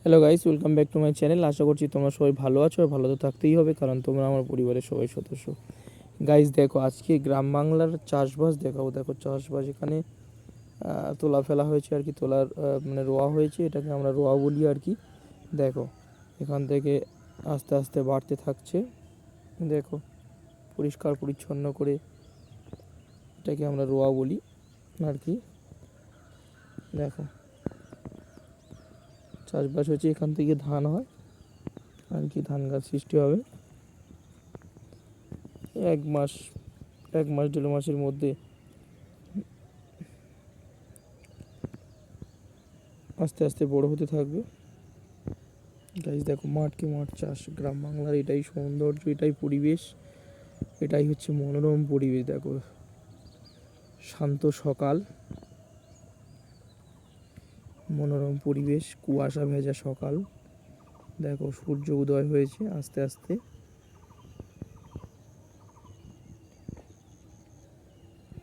Hello guys, welcome back to my channel. আশা করছি তোমরা সবাই ভালো আছো, আর ভালো তো থাকতেই হবে, কারণ তোমরা আমার পরিবারের সবাই সদস্য। গাইস দেখো, আজকে গ্রাম বাংলার চাষবাস দেখাবো। দেখো চাষবাস এখানে তোলা ফেলা হয়েছে আর কি, তোলার মানে রোয়া হয়েছে, এটাকে আমরা রোয়া বলি আর কি। দেখো এখান থেকে আস্তে আস্তে বাড়তে থাকছে। দেখো পরিষ্কার পরিচ্ছন্ন করে এটাকে আমরা রোয়া বলি আর কি। দেখো চাষবাস হচ্ছে, এখান থেকে ধান হয় আর কি, ধান গাছ সৃষ্টি হবে এক মাস 1-1.5 মাসের মধ্যে। আস্তে আস্তে বড় হতে থাকবে। গাইস দেখো, মাঠকে মাঠ চাষ, গ্রাম বাংলার এটাই সৌন্দর্য, এটাই পরিবেশ, এটাই হচ্ছে মনোরম পরিবেশ। দেখো শান্ত সকাল, মনোরম পরিবেশ, কুয়াশা ভেজা সকাল। দেখো সূর্য উদয় হয়েছে আস্তে আস্তে।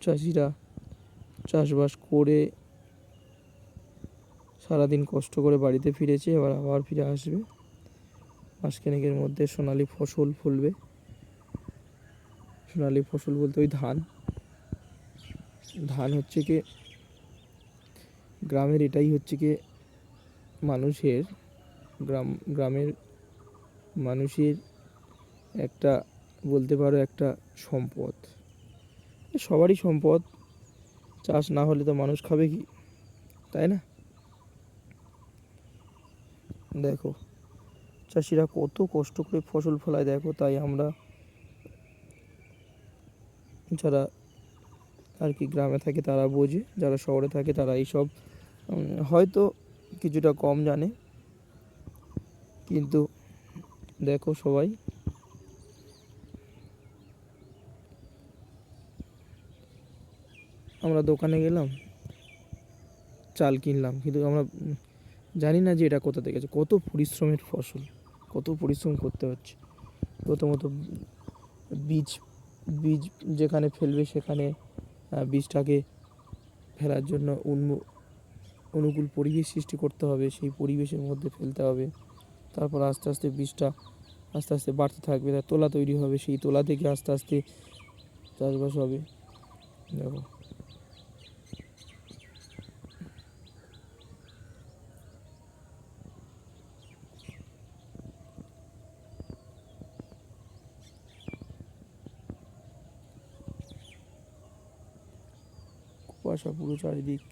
চাষিরা চাষবাস করে সারাদিন কষ্ট করে বাড়িতে ফিরেছে, এবার আবার ফিরে আসবে। মাসখানেকের মধ্যে সোনালি ফসল ফলবে। সোনালি ফসল বলতে ওই ধান। ধান হচ্ছে কি গ্রামের, এটাই হচ্ছে কি মানুষের, গ্রামের মানুষের একটা, বলতে পারো একটা সম্পদ, সবারই সম্পদ। চাষ না হলে তো মানুষ খাবে কি, তাই না? দেখো চাষিরা কত কষ্ট করে ফসল ফলায়, দেখো তাই আমরা যারা আর কি গ্রামে থাকে তারা বোঝে, যারা শহরে থাকে তারা এইসব হয়তো কিছুটা কম জানে। কিন্তু দেখো সবাই, আমরা দোকানে গেলাম, চাল কিনলাম, কিন্তু আমরা জানি না যে এটা কোথা থেকে, কত পরিশ্রমের ফসল, কত পরিশ্রম করতে হচ্ছে। প্রথমত বীজ বীজ যেখানে ফেলবে সেখানে বীজটাকে ফেলার জন্য অনুকূল পরিবেশ সৃষ্টি করতে হবে, সেই পরিবেশের মধ্যে ফেলতে হবে। তারপর আস্তে আস্তে বীজটা আস্তে আস্তে বাড়তে থাকবে, তার তোলা তৈরি হবে, সেই তোলা থেকে আস্তে আস্তে চাষবাস হবে। দেখো কুয়াশা পুরো চারিদিক।